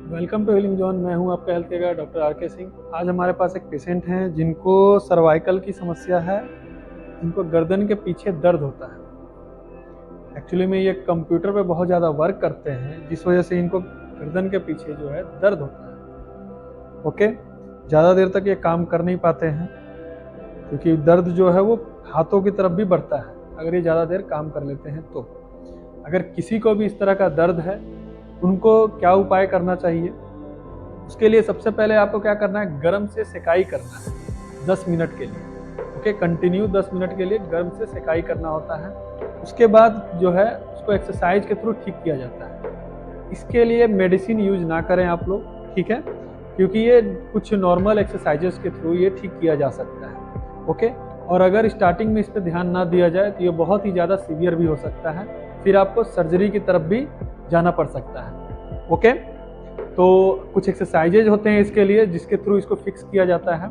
Welcome to healing zone. मैं हूं आपका health care doctor R K. Singh. आज हमारे पास एक पेशेंट हैं जिनको सर्वाइकल की समस्या है, जिनको गर्दन के पीछे दर्द होता है। एक्चुअली में ये कंप्यूटर पे बहुत ज़्यादा वर्क करते हैं, जिस वजह से इनको गर्दन के पीछे जो है दर्द होता है। ओके, ज़्यादा देर तक ये काम कर नहीं पाते हैं क्योंकि दर्द जो है वो हाथों की तरफ भी बढ़ता है अगर ये ज़्यादा देर काम कर लेते हैं तो। अगर किसी को भी इस तरह का दर्द है, उनको क्या उपाय करना चाहिए? उसके लिए सबसे पहले आपको क्या करना है, गर्म से सेकाई करना है 10 मिनट के लिए। ओके, कंटिन्यू 10 मिनट के लिए गर्म से सेकाई करना होता है। उसके बाद जो है उसको एक्सरसाइज के थ्रू ठीक किया जाता है। इसके लिए मेडिसिन यूज ना करें आप लोग, ठीक है, क्योंकि ये कुछ नॉर्मल एक्सरसाइजेस के थ्रू ये ठीक किया जा सकता है। ओके, और अगर स्टार्टिंग में इस पर ध्यान ना दिया जाए तो ये बहुत ही ज़्यादा सीवियर भी हो सकता है, फिर आपको सर्जरी की तरफ भी जाना पड़ सकता है। ओके, तो कुछ एक्सरसाइजेज होते हैं इसके लिए जिसके थ्रू इसको फिक्स किया जाता है।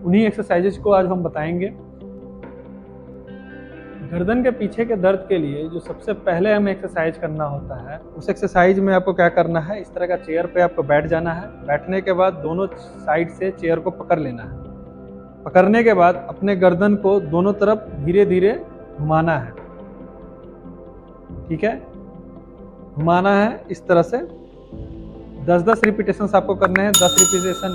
उन्हीं एक्सरसाइजेज को आज हम बताएंगे। गर्दन के पीछे के दर्द के लिए जो सबसे पहले हमें एक्सरसाइज करना होता है, उस एक्सरसाइज में आपको क्या करना है, इस तरह का चेयर पे आपको बैठ जाना है। बैठने के बाद दोनों साइड से चेयर को पकड़ लेना है। पकड़ने के बाद अपने गर्दन को दोनों तरफ धीरे धीरे घुमाना है। ठीक है, घुमाना है इस तरह से। 10-10 रिपीटेशन आपको करने हैं। 10 रिपीटेशन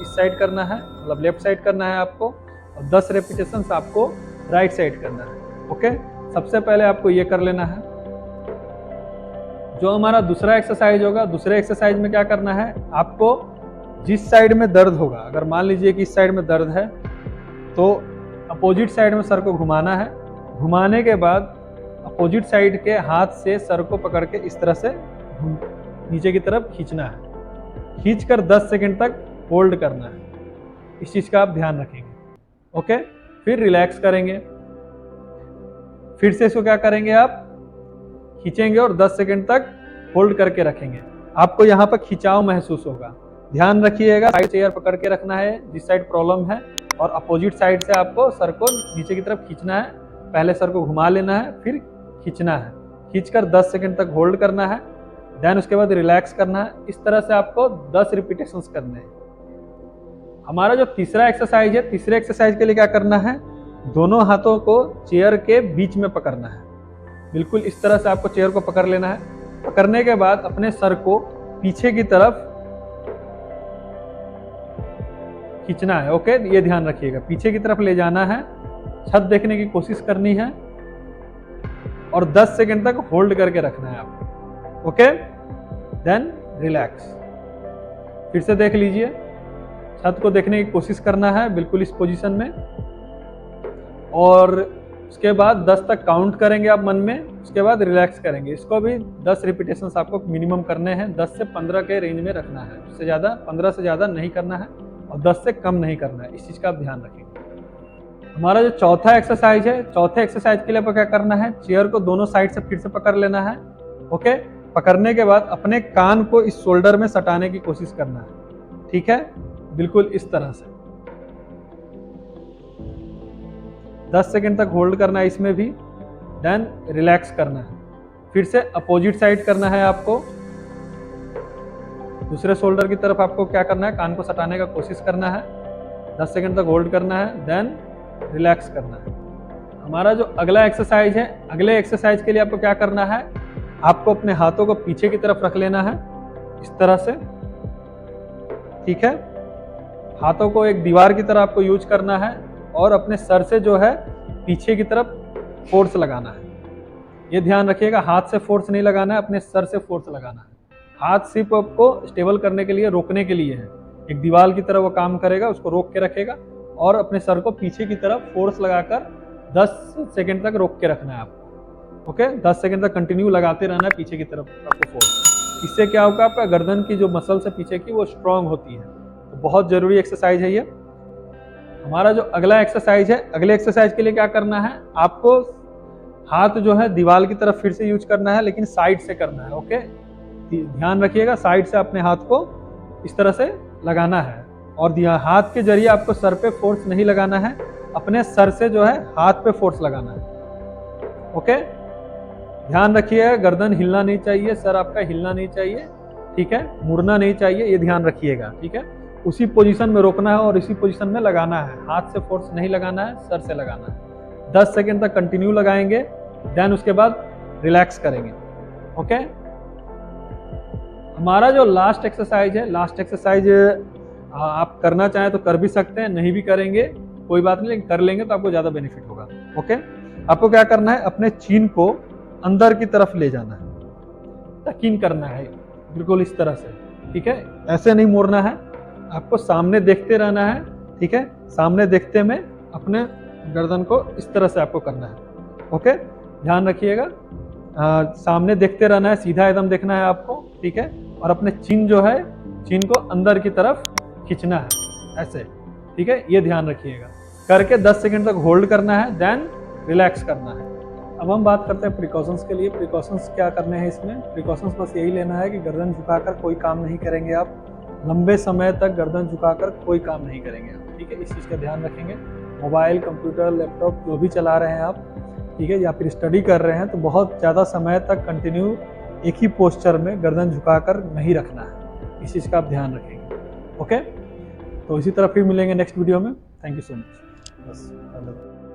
इस साइड करना है, मतलब लेफ्ट साइड करना है आपको, और 10 रिपीटेशन आपको राइट साइड करना है। ओके, सबसे पहले आपको ये कर लेना है। जो हमारा दूसरा एक्सरसाइज होगा, दूसरे एक्सरसाइज में क्या करना है, आपको जिस साइड में दर्द होगा, अगर मान लीजिए कि इस साइड में दर्द है तो अपोजिट साइड में सर को घुमाना है। घुमाने के बाद अपोजिट साइड के हाथ से सर को पकड़ के इस तरह से नीचे की तरफ खींचना है। खींचकर 10 सेकंड तक होल्ड करना है। इस चीज का आप ध्यान रखेंगे। ओके, फिर रिलैक्स करेंगे। फिर से इसको क्या करेंगे, आप खींचेंगे और 10 सेकंड तक होल्ड करके रखेंगे। आपको यहाँ पर खिंचाव महसूस होगा। ध्यान रखिएगा, साइड चेयर पकड़ के रखना है जिस साइड प्रॉब्लम है, और अपोजिट साइड से आपको सर को नीचे की तरफ खींचना है। पहले सर को घुमा लेना है, फिर खींचना है। खींचकर 10 सेकंड तक होल्ड करना है, देन उसके बाद रिलैक्स करना है। इस तरह से आपको 10 रिपीटेशंस करने हैं। हमारा जो तीसरा एक्सरसाइज है, तीसरे एक्सरसाइज के लिए क्या करना है, दोनों हाथों को चेयर के बीच में पकड़ना है। बिल्कुल इस तरह से आपको चेयर को पकड़ लेना है। पकड़ने के बाद अपने सर को पीछे की तरफ खींचना है। ओके, ये ध्यान रखिएगा, पीछे की तरफ ले जाना है। छत देखने की कोशिश करनी है और 10 सेकंड तक होल्ड करके रखना है आपको। Okay, then relax. फिर से देख लीजिए, छत को देखने की कोशिश करना है बिल्कुल इस पोजीशन में, और उसके बाद 10 तक काउंट करेंगे आप मन में। उसके बाद रिलैक्स करेंगे। इसको भी 10 रिपीटेशंस आपको मिनिमम करने हैं। 10 से 15 के रेंज में रखना है, उससे ज़्यादा 15 से ज़्यादा नहीं करना है और 10 से कम नहीं करना है। इस चीज़ का आप ध्यान रखेंगे। हमारा जो चौथा एक्सरसाइज है, चौथे एक्सरसाइज के लिए आपको क्या करना है, चेयर को दोनों साइड से फिर से पकड़ लेना है। ओके, पकड़ने के बाद अपने कान को इस शोल्डर में सटाने की कोशिश करना है। ठीक है, बिल्कुल इस तरह से 10 सेकंड तक होल्ड करना है इसमें भी, देन रिलैक्स करना है। फिर से अपोजिट साइड करना है आपको। दूसरे शोल्डर की तरफ आपको क्या करना है, कान को सटाने का कोशिश करना है। 10 सेकंड तक होल्ड करना है, देन रिलैक्स करना है। हमारा जो अगला एक्सरसाइज है, अगले एक्सरसाइज के लिए आपको क्या करना है, आपको अपने हाथों को पीछे की तरफ रख लेना है इस तरह से। ठीक है, हाथों को एक दीवार की तरह आपको यूज करना है और अपने सर से जो है पीछे की तरफ फोर्स लगाना है। ये ध्यान रखिएगा, हाथ से फोर्स नहीं लगाना है, अपने सर से फोर्स लगाना है। हाथ सिर्फ आपको स्टेबल करने के लिए, रोकने के लिए है। एक दीवार की तरह वो काम करेगा, उसको रोक के रखेगा, और अपने सर को पीछे की तरफ फोर्स लगाकर 10 सेकंड तक रोक के रखना है आपको। ओके, 10 सेकंड तक कंटिन्यू लगाते रहना है पीछे की तरफ आपको फोर्स। इससे क्या होगा, आपका गर्दन की जो मसल्स है पीछे की, वो स्ट्रांग होती है। तो बहुत जरूरी एक्सरसाइज है ये। हमारा जो अगला एक्सरसाइज है, अगले एक्सरसाइज के लिए क्या करना है, आपको हाथ जो है दीवार की तरफ फिर से यूज करना है, लेकिन साइड से करना है। ओके, ध्यान रखिएगा, साइड से अपने हाथ को इस तरह से लगाना है, और हाथ के जरिए आपको सर पे फोर्स नहीं लगाना है, अपने सर से जो है हाथ पे फोर्स लगाना है। ओके, ध्यान रखिए, गर्दन हिलना नहीं चाहिए, सर आपका हिलना नहीं चाहिए। ठीक है, मुड़ना नहीं चाहिए, ये ध्यान रखिएगा। ठीक है, उसी पोजीशन में रोकना है और इसी पोजीशन में लगाना है, हाथ से फोर्स नहीं लगाना है, सर से लगाना है। 10 सेकेंड तक कंटिन्यू लगाएंगे, देन उसके बाद रिलैक्स करेंगे। ओके, हमारा जो लास्ट एक्सरसाइज है, लास्ट एक्सरसाइज आप करना चाहें तो कर भी सकते हैं, नहीं भी करेंगे कोई बात नहीं, लेकिन कर लेंगे तो आपको ज़्यादा बेनिफिट होगा। ओके, आपको क्या करना है, अपने चीन को अंदर की तरफ ले जाना है, टकिन करना है बिल्कुल इस तरह से। ठीक है, ऐसे नहीं मोड़ना है, आपको सामने देखते रहना है। ठीक है, सामने देखते में अपने गर्दन को इस तरह से आपको करना है। ओके, ध्यान रखिएगा, सामने देखते रहना है, सीधा एकदम देखना है आपको। ठीक है, और अपने चिन जो है, चिन को अंदर की तरफ खींचना है ऐसे। ठीक है, ये ध्यान रखिएगा। करके 10 सेकंड तक होल्ड करना है, देन रिलैक्स करना है। अब हम बात करते हैं प्रिकॉशंस के लिए। प्रिकॉशंस क्या करने हैं इसमें? प्रिकॉशंस बस यही लेना है कि गर्दन झुकाकर कोई काम नहीं करेंगे आप, लंबे समय तक गर्दन झुकाकर कोई काम नहीं करेंगे आप। ठीक है, इस चीज़ का ध्यान रखेंगे। मोबाइल, कंप्यूटर, लैपटॉप जो भी चला रहे हैं आप, ठीक है, या फिर स्टडी कर रहे हैं, तो बहुत ज़्यादा समय तक कंटिन्यू एक ही पोस्चर में गर्दन झुकाकर नहीं रखना है। इस चीज़ का आप ध्यान रखेंगे। ओके, तो इसी तरह फिर मिलेंगे नेक्स्ट वीडियो में। Thank you so much. बस।